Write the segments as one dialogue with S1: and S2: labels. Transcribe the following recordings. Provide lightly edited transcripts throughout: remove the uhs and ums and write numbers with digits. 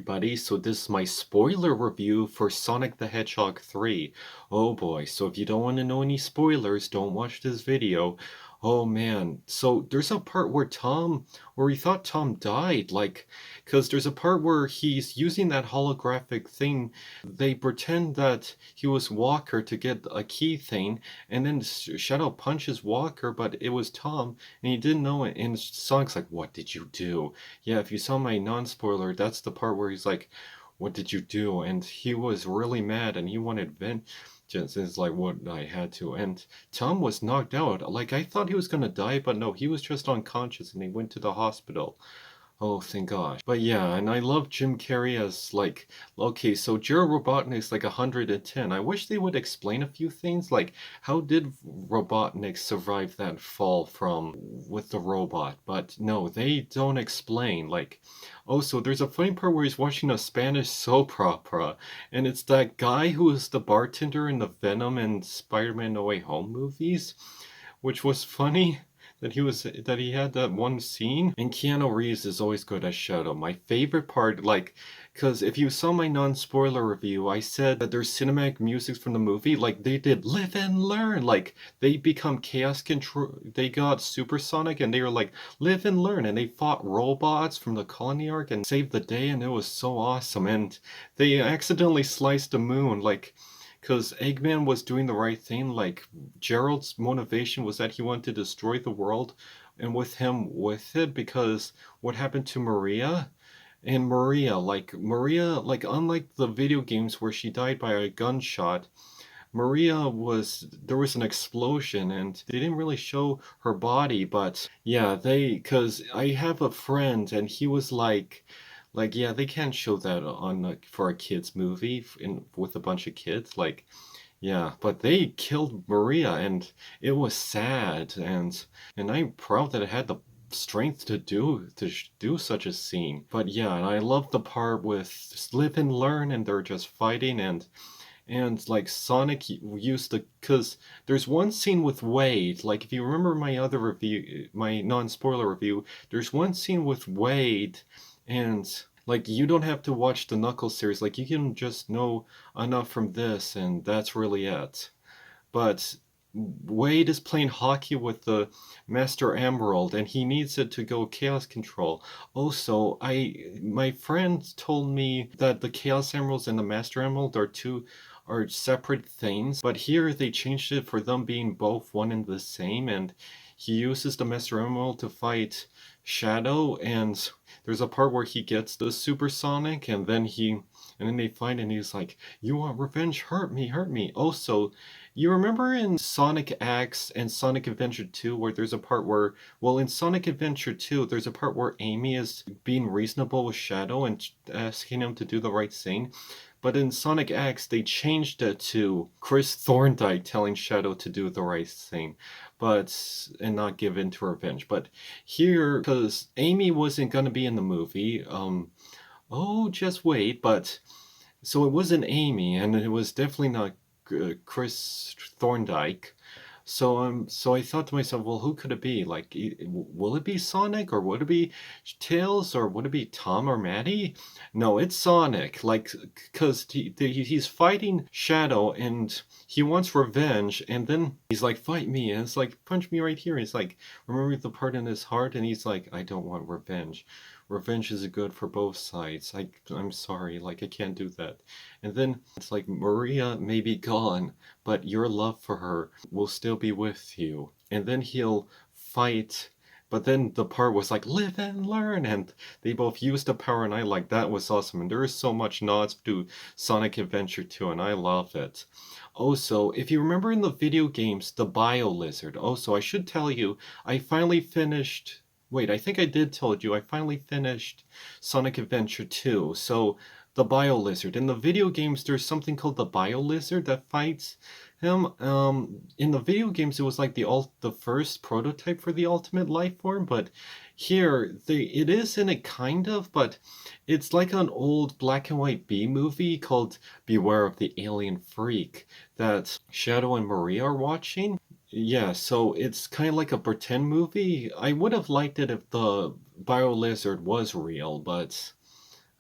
S1: everybody. So this is my spoiler review for Sonic the Hedgehog 3. Oh boy, so if you don't want to know any spoilers, don't watch this video. Oh man, so there's a part where we thought Tom died, because there's a part where he's using that holographic thing. They pretend that he was Walker to get a key thing, and then Shadow punches Walker, but it was Tom, and he didn't know it, and Sonic's like, what did you do? Yeah, if you saw my non-spoiler, that's the part where he's like, what did you do? And he was really mad and he wanted vengeance. It's like, what, I had to. And Tom was knocked out. Like, I thought he was gonna die, but no, he was just unconscious and he went to the hospital. Oh, thank gosh. But yeah, and I love Jim Carrey as like, okay, so Gerald Robotnik's like 110. I wish they would explain a few things, like how did Robotnik survive that fall from with the robot? But no, they don't explain. Like, oh, so there's a funny part where he's watching a Spanish soap opera, and it's that guy who is the bartender in the Venom and Spider-Man No Way Home movies, which was funny that he had that one scene. And Keanu Reeves is always good as Shadow. My favorite part, like, because if you saw my non-spoiler review, I said that there's cinematic music from the movie, like they did Live and Learn, like they become Chaos Control, they got Supersonic, and they were like Live and Learn, and they fought robots from the colony arc and saved the day, and it was so awesome. And they accidentally sliced the moon, like, because Eggman was doing the right thing. Like, Gerald's motivation was that he wanted to destroy the world, and with him with it, because what happened to Maria? And Maria, like, unlike the video games where she died by a gunshot, there was an explosion and they didn't really show her body, but yeah, because I have a friend and he was like, yeah, they can't show that on for a kids movie with a bunch of kids, like, yeah, but they killed Maria and it was sad, and I'm proud that I had the strength to do such a scene. But yeah, and I love the part with Live and Learn and they're just fighting, and like Sonic used to, because there's one scene with Wade, like if you remember my other review, my non-spoiler review, there's one scene with Wade, and like you don't have to watch the Knuckles series, like you can just know enough from this and that's really it. But Wade is playing hockey with the Master Emerald and he needs it to go Chaos Control. Also, my friend told me that the Chaos Emeralds and the Master Emerald are separate things, but here they changed it for them being both one and the same, and he uses the Master Emerald to fight Shadow, and there's a part where he gets the supersonic, and then they fight and he's like, you want revenge? Hurt me, hurt me. Also, you remember in Sonic X and Sonic Adventure 2 where there's a part where, well, in Sonic Adventure 2, there's a part where Amy is being reasonable with Shadow and asking him to do the right thing. But in Sonic X, they changed it to Chris Thorndyke telling Shadow to do the right thing, and not give in to revenge. But here, because Amy wasn't gonna be in the movie, oh, just wait, but so it wasn't Amy, and it was definitely not Chris Thorndyke. So I thought to myself, well, who could it be? Like, will it be Sonic, or would it be Tails, or would it be Tom or Maddie? No, it's Sonic. Like, because he's fighting Shadow, and he wants revenge, and then he's like, fight me, and it's like, punch me right here. He's like, remember the part in his heart, and he's like, I don't want revenge. Revenge is good for both sides. I'm sorry, like, I can't do that. And then it's like, Maria may be gone, but your love for her will still be with you. And then he'll fight. But then the part was like, live and learn, and they both used the power, and I like, that was awesome. And there is so much nods to Sonic Adventure 2, and I love it. Also, if you remember in the video games, the Bio Lizard. Also, I should tell you, I finally finished. Wait, I think I did told you, I finally finished Sonic Adventure 2. So, the Bio Lizard. In the video games, there's something called the Bio Lizard that fights him. In the video games, it was like the first prototype for the ultimate life form, but here, it is in it kind of, but it's like an old black and white B movie called Beware of the Alien Freak that Shadow and Maria are watching. Yeah, so it's kind of like a pretend movie. I would have liked it if the Bio Lizard was real, but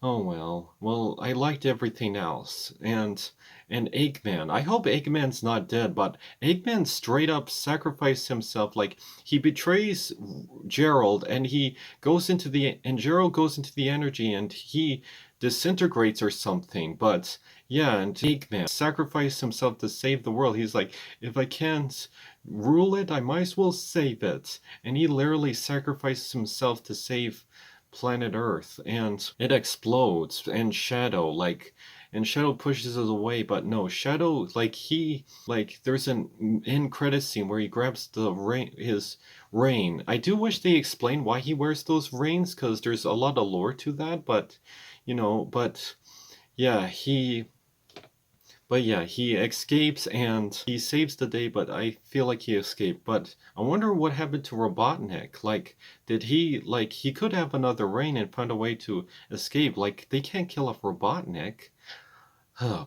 S1: Oh well. Well, I liked everything else. And Eggman. I hope Eggman's not dead, but Eggman straight up sacrificed himself. Like he betrays Gerald and he goes into the and Gerald goes into the energy and he disintegrates or something. But yeah, and Eggman sacrificed himself to save the world. He's like, if I can't rule it, I might as well save it. And he literally sacrifices himself to save planet Earth, and it explodes, and Shadow pushes it away, but no, Shadow, there's an end credit scene where he grabs his rain. I do wish they explained why he wears those reins, because there's a lot of lore to that, but yeah, he escapes and he saves the day, but I feel like he escaped. But I wonder what happened to Robotnik. He could have another reign and find a way to escape. Like, they can't kill off Robotnik.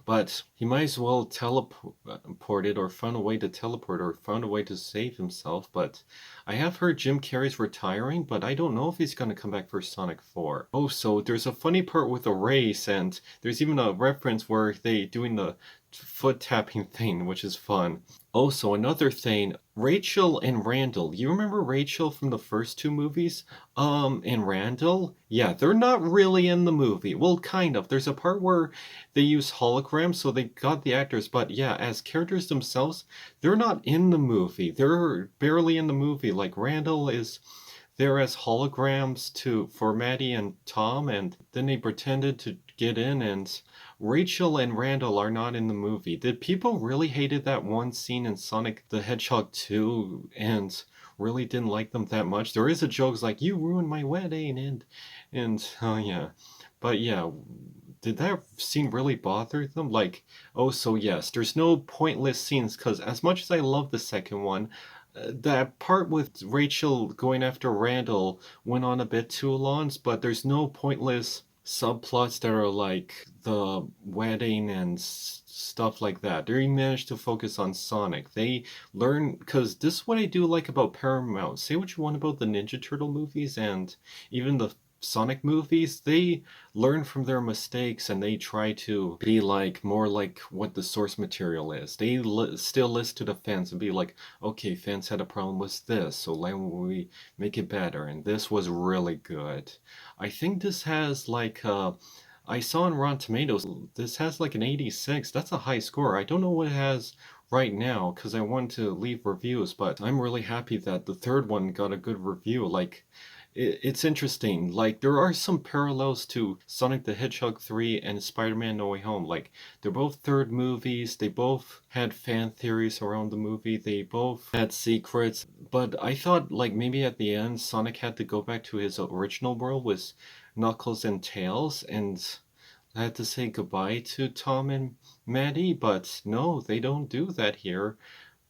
S1: But he might as well teleport it or find a way to teleport or find a way to save himself. But I have heard Jim Carrey's retiring, but I don't know if he's going to come back for Sonic 4. Oh, so there's a funny part with the race, and there's even a reference where they doing the foot tapping thing, which is fun. Also, another thing, Rachel and Randall. You remember Rachel from the first two movies? And Randall? Yeah, they're not really in the movie. Well, kind of. There's a part where they use holograms, so they got the actors, but yeah, as characters themselves, they're not in the movie. They're barely in the movie. Like Randall is there as holograms for Maddie and Tom, and then they pretended to get in, and Rachel and Randall are not in the movie. Did people really hated that one scene in Sonic the Hedgehog 2 and really didn't like them that much? There is a joke it's like, you ruined my wedding, and oh yeah. But yeah, did that scene really bother them? Like, oh, so yes, there's no pointless scenes, because as much as I love the second one, that part with Rachel going after Randall went on a bit too long, but there's no pointless subplots that are like the wedding and stuff like that. They managed to focus on Sonic. They learn, because this is what I do like about Paramount. Say what you want about the Ninja Turtle movies and even the Sonic movies, they learn from their mistakes and they try to be like more like what the source material is. They still listen to the fans and be like, okay, fans had a problem with this, so why don't we make it better? And this was really good. I think this has I saw on Rotten Tomatoes, this has like an 86. That's a high score. I don't know what it has right now because I want to leave reviews, but I'm really happy that the third one got a good review. Like, it's interesting. Like, there are some parallels to Sonic the Hedgehog 3 and Spider-Man No Way Home. Like, they're both third movies. They both had fan theories around the movie. They both had secrets. But I thought, like, maybe at the end, Sonic had to go back to his original world with Knuckles and Tails, and I had to say goodbye to Tom and Maddie. But no, they don't do that here.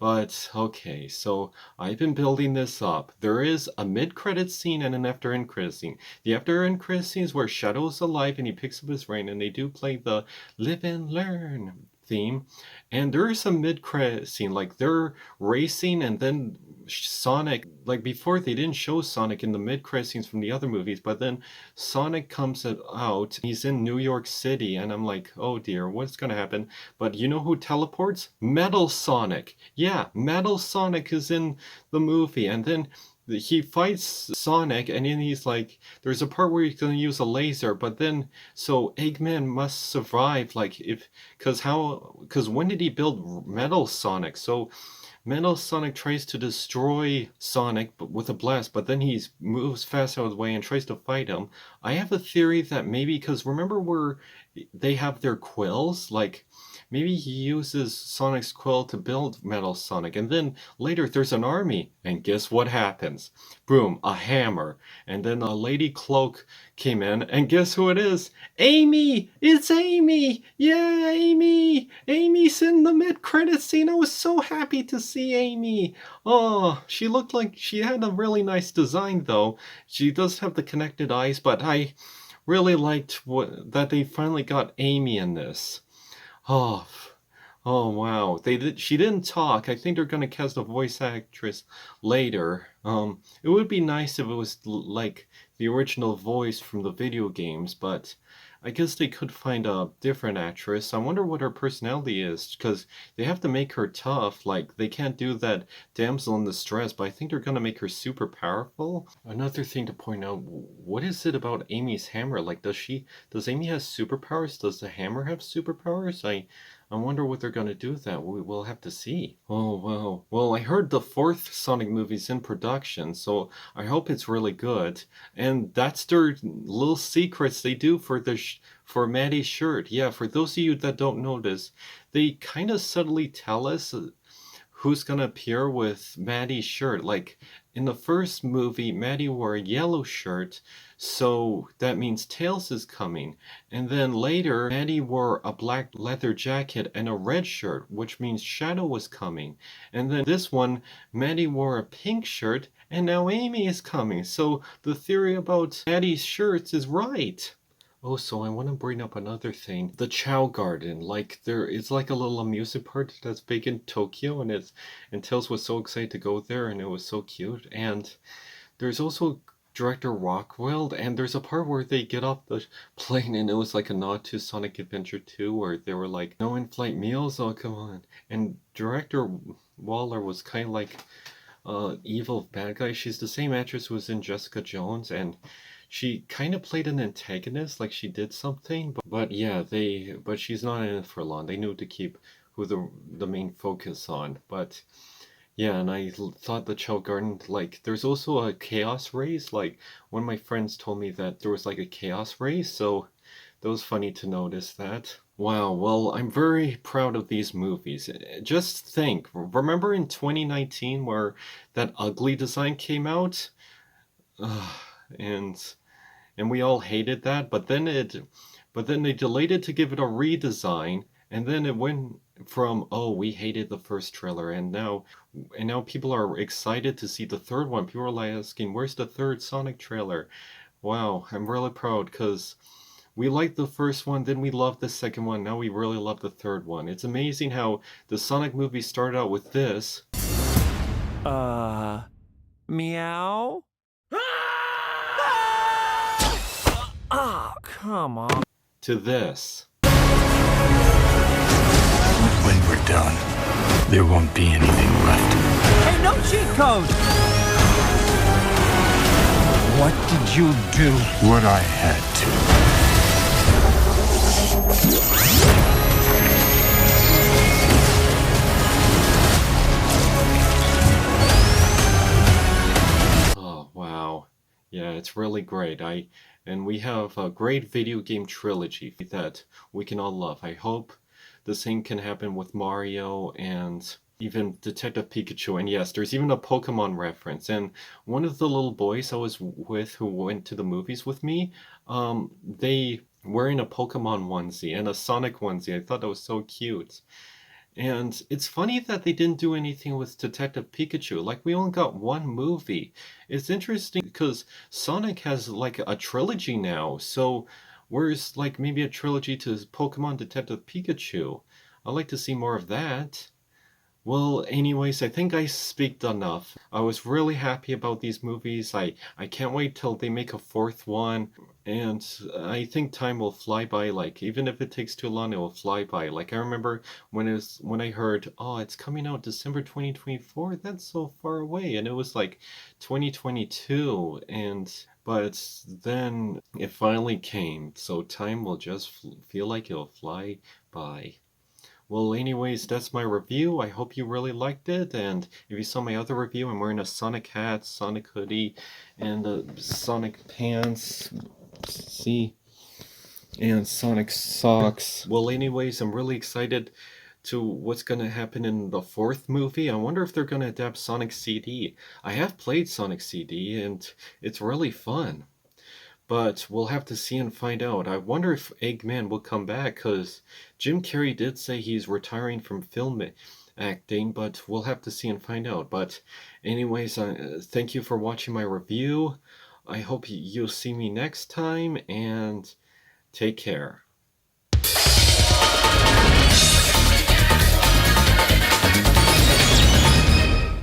S1: But okay, so I've been building this up. There is a mid-credit scene and an after-end credit scene. The after-end credit scene is where Shadow's alive and he picks up his rain, and they do play the live and learn theme. And there is a mid-credit scene, like they're racing, and then Sonic, like before they didn't show Sonic in the mid-credit scenes from the other movies, but then Sonic comes out. He's in New York City, and I'm like, oh dear, what's gonna happen? But you know who teleports? Metal Sonic. Yeah, Metal Sonic is in the movie, and then he fights Sonic, and then he's like, there's a part where he's gonna use a laser, but then so Eggman must survive, like because when did he build Metal Sonic? So Metal Sonic tries to destroy Sonic with a blast, but then he moves fast out of the way and tries to fight him. I have a theory that maybe, because remember where they have their quills? Like, maybe he uses Sonic's quill to build Metal Sonic, and then later there's an army, and guess what happens? Boom, a hammer. And then a lady cloak came in, and guess who it is? Amy! It's Amy! Yeah, Amy! Amy's in the mid-credit scene. I was so happy to see Amy. Oh, she looked like she had a really nice design, though. She does have the connected eyes, but I really liked that they finally got Amy in this. Oh, oh wow. She didn't talk. I think they're gonna cast a voice actress later. It would be nice if it was like the original voice from the video games, but I guess they could find a different actress. I wonder what her personality is, because they have to make her tough. Like, they can't do that damsel in distress, but I think they're gonna make her super powerful. Another thing to point out, what is it about Amy's hammer? Like, does Amy have superpowers? Does the hammer have superpowers? I wonder what they're gonna do with that. We'll have to see. Oh, wow. Well, I heard the fourth Sonic movie's in production, so I hope it's really good. And that's their little secrets they do for for Maddie's shirt. Yeah, for those of you that don't notice, they kind of subtly tell us who's gonna appear with Maddie's shirt. Like in the first movie, Maddie wore a yellow shirt, so that means Tails is coming. And then later, Maddie wore a black leather jacket and a red shirt, which means Shadow was coming. And then this one, Maddie wore a pink shirt, and now Amy is coming. So the theory about Maddie's shirts is right. Oh, so I want to bring up another thing. The Chow Garden. Like it's like a little amusement park that's big in Tokyo, and Tails was so excited to go there, and it was so cute. And there's also Director Rockwell, and there's a part where they get off the plane, and it was like a nod to Sonic Adventure 2, where they were like, "No in-flight meals? Oh, come on!" And Director Waller was kind of like evil bad guy. She's the same actress who was in Jessica Jones, and she kind of played an antagonist, like she did something. But yeah, but she's not in it for long. They knew to keep who the main focus on. But yeah, and thought the Chow Garden, like, there's also a chaos race. Like, one of my friends told me that there was like a chaos race, so that was funny to notice that. Wow, well, I'm very proud of these movies. Just think, remember in 2019 where that ugly design came out? Ugh, and and we all hated that, but then they delayed it to give it a redesign, and then it went from, oh, we hated the first trailer, and now people are excited to see the third one. People are like asking, where's the third Sonic trailer? Wow, I'm really proud because we liked the first one, then we loved the second one, now we really love the third one. It's amazing how the Sonic movie started out with this.
S2: Meow? Oh, come on.
S1: To this.
S3: When we're done, there won't be anything left.
S2: Hey, no cheat code! What did you do?
S3: What I had
S1: Oh, wow. Yeah, it's really great. And we have a great video game trilogy that we can all love. I hope the same can happen with Mario and even Detective Pikachu. And yes, there's even a Pokemon reference. And one of the little boys I was with who went to the movies with me, they wearing a Pokemon onesie and a Sonic onesie. I thought that was so cute. And it's funny that they didn't do anything with Detective Pikachu. Like, we only got one movie. It's interesting because Sonic has like a trilogy now. So where's like maybe a trilogy to Pokemon Detective Pikachu? I'd like to see more of that. Well, anyways, I think I speaked enough. I was really happy about these movies. I can't wait till they make a fourth one. And I think time will fly by. Like, even if it takes too long, it will fly by. Like, I remember when I heard, oh, it's coming out December 2024. That's so far away. And it was like 2022. But then it finally came. So time will just feel like it'll fly by. Well, anyways, that's my review. I hope you really liked it. And if you saw my other review, I'm wearing a Sonic hat, Sonic hoodie, and Sonic pants. See? And Sonic socks. Well, anyways, I'm really excited to what's going to happen in the fourth movie. I wonder if they're going to adapt Sonic CD. I have played Sonic CD, and it's really fun. But we'll have to see and find out. I wonder if Eggman will come back, because Jim Carrey did say he's retiring from film acting, but we'll have to see and find out. But anyways, thank you for watching my review. I hope you'll see me next time, and take care.